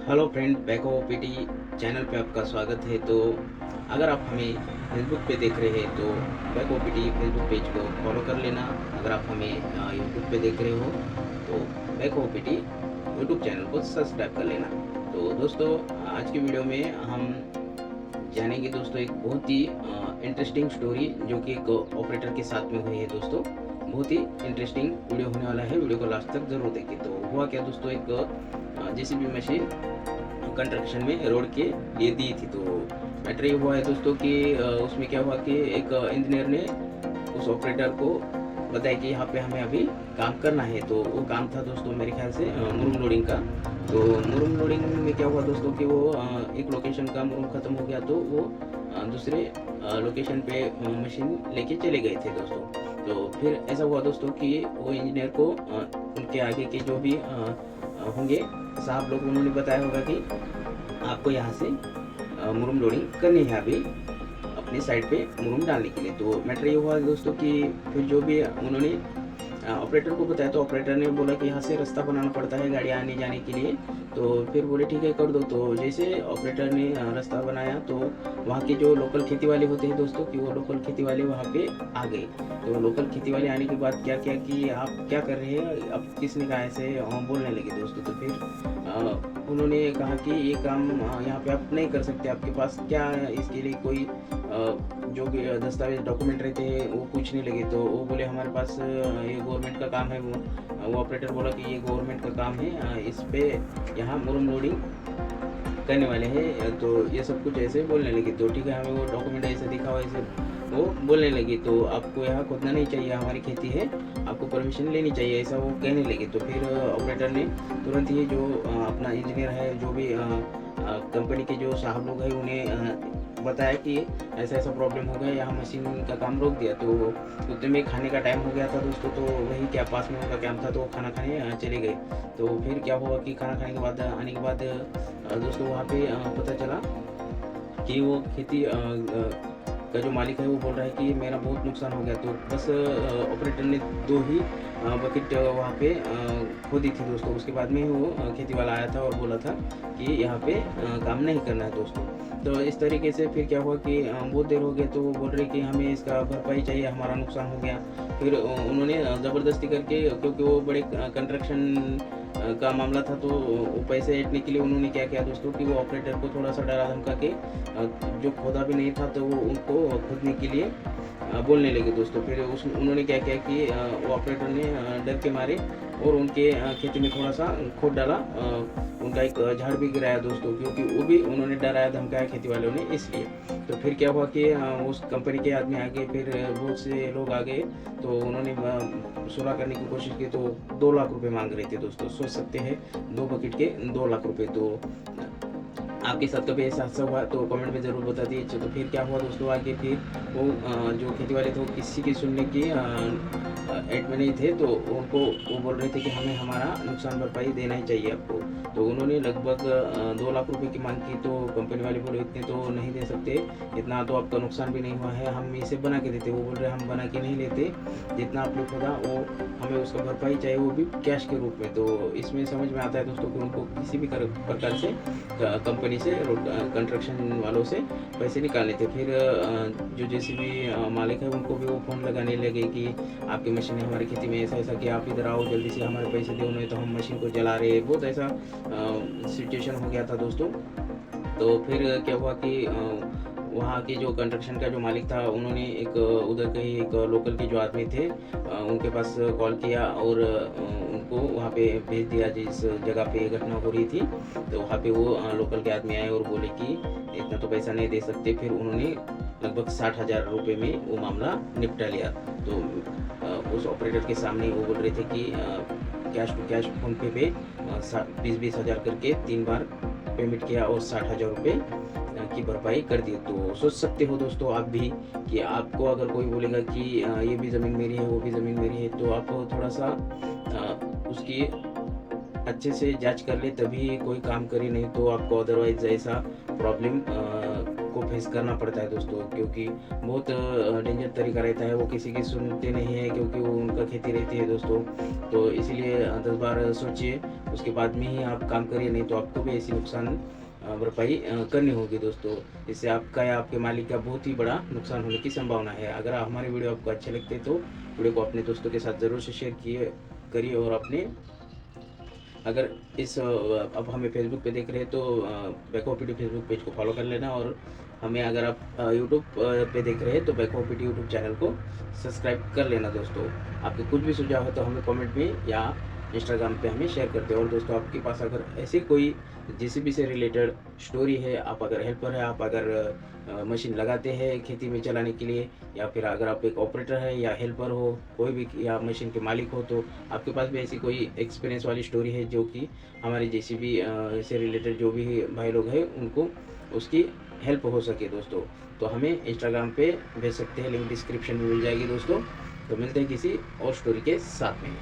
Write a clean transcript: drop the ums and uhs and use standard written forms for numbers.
Hello friend, back OPT channel पे आपका स्वागत है। तो अगर आप हमें फेसबुक पे देख रहे हैं तो बैक ओपीटी फेसबुक पेज को फॉलो कर लेना। अगर आप हमें यूट्यूब पे देख रहे हो तो बैक ओपीटी यूट्यूब चैनल को सब्सक्राइब कर लेना। तो दोस्तों, आज की वीडियो में हम जानेंगे दोस्तों एक बहुत ही इंटरेस्टिंग स्टोरी जो कि एक ऑपरेटर के साथ में हुई है। दोस्तों, बहुत ही इंटरेस्टिंग वीडियो होने वाला है, वीडियो को लास्ट तक जरूर देखें। तो हुआ क्या दोस्तों, एक जेसीबी मशीन कंस्ट्रक्शन में रोड के लिए दी थी। तो मैटर ये हुआ है दोस्तों कि उसमें क्या हुआ कि एक इंजीनियर ने उस ऑपरेटर को बताया कि यहाँ पे हमें अभी काम करना है। तो वो काम था दोस्तों मेरे ख्याल से मुरुम लोडिंग का। तो मुरुम लोडिंग में क्या हुआ दोस्तों कि वो एक लोकेशन का मुरुम ख़त्म हो गया तो वो दूसरे लोकेशन पे मशीन लेके चले गए थे दोस्तों। तो फिर ऐसा हुआ दोस्तों कि वो इंजीनियर को उनके आगे के जो भी होंगे साहब लोग, उन्होंने बताया होगा कि आपको यहाँ से मुरुम लोडिंग करनी है अभी अपनी साइड पे मुरुम डालने के लिए। तो मैटर ये हुआ दोस्तों कि फिर जो भी उन्होंने ऑपरेटर को बताया तो ऑपरेटर ने बोला कि यहाँ से रास्ता बनाना पड़ता है गाड़ी आने जाने के लिए। तो फिर बोले ठीक है कर दो। तो जैसे ऑपरेटर ने रास्ता बनाया तो वहाँ के जो लोकल खेती वाले होते हैं दोस्तों कि वो लोकल खेती वाले वहाँ पे आ गए। तो लोकल खेती वाले आने के बाद क्या किया कि आप क्या कर रहे हैं, अब किसने कहा ऐसे बोलने लगे दोस्तों। तो फिर उन्होंने कहा कि ये काम यहाँ पे आप नहीं कर सकते, आपके पास क्या इसके लिए कोई जो भी दस्तावेज डॉक्यूमेंट रहते हैं वो पूछने लगे। तो वो बोले हमारे पास ये गवर्नमेंट का काम है। वो ऑपरेटर बोला कि ये गवर्नमेंट का काम है, इस पे यहाँ मुरुम लोडिंग करने वाले हैं। तो ये सब कुछ ऐसे बोलने लगे। तो ठीक है, हमें वो डॉक्यूमेंट ऐसे दिखाओ, ऐसे वो बोलने लगे। तो आपको यहाँ खोदना नहीं चाहिए, हमारी खेती है, आपको परमिशन लेनी चाहिए, ऐसा वो कहने लगे। तो फिर ऑपरेटर ने तुरंत ही जो अपना इंजीनियर है, जो भी कंपनी के जो साहब लोग हैं, उन्हें बताया कि ऐसा ऐसा प्रॉब्लम हो गया, यहाँ मशीन का काम रोक दिया। तो उतने में खाने का टाइम हो गया था दोस्तों। तो वही क्या पास में उनका कैंप था, तो खाना खाने चले गए। तो फिर क्या हुआ कि खाना खाने के बाद आने के बाद दोस्तों वहाँ पे पता चला कि वो खेती का जो मालिक है वो बोल रहा है कि मेरा बहुत नुकसान हो गया। तो बस ऑपरेटर ने दो ही बकेट वहाँ पे खोदी थी दोस्तों। उसके बाद में वो खेती वाला आया था और बोला था कि यहाँ पे काम नहीं करना है दोस्तों। तो इस तरीके से फिर क्या हुआ कि बहुत देर हो गया। तो वो बोल रहे कि हमें इसका भरपाई चाहिए, हमारा नुकसान हो गया। फिर उन्होंने ज़बरदस्ती करके, क्योंकि वो बड़े कंस्ट्रक्शन का मामला था, तो वो पैसे ऐंठने के लिए उन्होंने क्या किया दोस्तों कि वो ऑपरेटर को थोड़ा सा डरा धमका के जो खोदा भी नहीं था तो वो उनको खोदने के लिए बोलने लगे दोस्तों। फिर उन्होंने क्या किया कि वो ऑपरेटर ने डर के मारे और उनके खेती में थोड़ा सा खोद डाला, उनका एक झाड़ भी गिराया दोस्तों, क्योंकि वो भी उन्होंने डराया धमकाया खेती वालों ने, इसलिए। तो फिर क्या हुआ कि उस कंपनी के आदमी आ गए, फिर बहुत से लोग आ गए। तो उन्होंने सुलह करने की कोशिश की। तो 2 लाख रुपए मांग रहे थे दोस्तों। सोच सकते हैं, 2 बकेट के 2 लाख रुपए। तो आपके साथ कभी ऐसा हादसा हुआ तो कमेंट में ज़रूर बता दीजिए। तो फिर क्या हुआ दोस्तों, आगे फिर वो जो खेती वाले थे वो किसी की सुनने की एड में नहीं थे। तो उनको वो बोल रहे थे कि हमें हमारा नुकसान भरपाई देना ही चाहिए आपको। तो उन्होंने लगभग 2 लाख रुपए की मांग की। तो कंपनी वाले बोले इतने तो नहीं दे सकते, इतना तो आपका नुकसान भी नहीं हुआ है, हम इसे बना के देते। वो बोल रहे हम बना के नहीं लेते, जितना आपने खोदा वो हमें उसका भरपाई चाहिए, वो भी कैश के रूप में। तो इसमें समझ में आता है दोस्तों कि उनको किसी भी प्रकार से कंपनी से, रोड कंस्ट्रक्शन वालों से पैसे निकालने थे। फिर जो जेसीबी मालिक है उनको भी वो फ़ोन लगाने लगे कि आपकी मशीन है हमारी खेती में ऐसा ऐसा कि आप इधर आओ, जल्दी से हमारे पैसे दो, नहीं तो हम मशीन को जला रहे हैं। बहुत ऐसा सिचुएशन हो गया था दोस्तों। तो फिर क्या हुआ कि वहाँ के जो कंस्ट्रक्शन का जो मालिक था, उन्होंने एक उधर के ही एक लोकल के जो आदमी थे उनके पास कॉल किया और उनको वहाँ पे भेज दिया जिस जगह पे घटना हो रही थी। तो वहाँ पे वो लोकल के आदमी आए और बोले कि इतना तो पैसा नहीं दे सकते। फिर उन्होंने लगभग 60,000 रुपये में वो मामला निपटा लिया। तो उस ऑपरेटर के सामने वो बोल रहे थे कि कैश टू कैश फ़ोन पे 20-20 हज़ार करके 3 बार पेमेंट किया और 60,000 रुपये की भरपाई कर दी। तो सोच सकते हो दोस्तों आप भी कि आपको अगर कोई बोलेगा कि ये भी ज़मीन मेरी है, वो भी ज़मीन मेरी है, तो आप थोड़ा सा उसकी अच्छे से जांच कर ले, तभी कोई काम करे, नहीं तो आपको अदरवाइज ऐसा प्रॉब्लम को आपको फेस करना पड़ता है दोस्तों, क्योंकि बहुत डेंजर तरीका रहता है। वो किसी की सुनते नहीं है क्योंकि वो उनका खेती रहती है दोस्तों। तो इसीलिए 10 बार सोचिए, उसके बाद में ही आप काम करिए, नहीं तो आपको भी ऐसी नुकसान भरपाई करनी होगी दोस्तों। इससे आपका या आपके मालिक का बहुत ही बड़ा नुकसान होने की संभावना है। अगर हमारे वीडियो आपको अच्छे लगते हैं तो वीडियो को अपने दोस्तों के साथ ज़रूर से शेयर करिए। और अपने अगर अब हमें फेसबुक पे देख रहे हैं तो बैक ओपीडी फेसबुक पेज को फॉलो कर लेना। और हमें अगर आप यूट्यूब पे देख रहे हैं तो बैक ओपीडी यूट्यूब चैनल को सब्सक्राइब कर लेना दोस्तों। आपके कुछ भी सुझाव है तो हमें कमेंट में या इंस्टाग्राम पे हमें शेयर करते हैं। और दोस्तों, आपके पास अगर ऐसी कोई जेसीबी से रिलेटेड स्टोरी है, आप अगर हेल्पर है, आप अगर मशीन लगाते हैं खेती में चलाने के लिए, या फिर अगर आप एक ऑपरेटर है या हेल्पर हो, कोई भी या मशीन के मालिक हो, तो आपके पास भी ऐसी कोई एक्सपीरियंस वाली स्टोरी है जो कि हमारे जेसीबी से रिलेटेड जो भी भाई लोग हैं उनको उसकी हेल्प हो सके दोस्तों, तो हमें इंस्टाग्राम पे भेज सकते हैं। लिंक डिस्क्रिप्शन में मिल जाएगी दोस्तों। तो मिलते हैं किसी और स्टोरी के साथ में।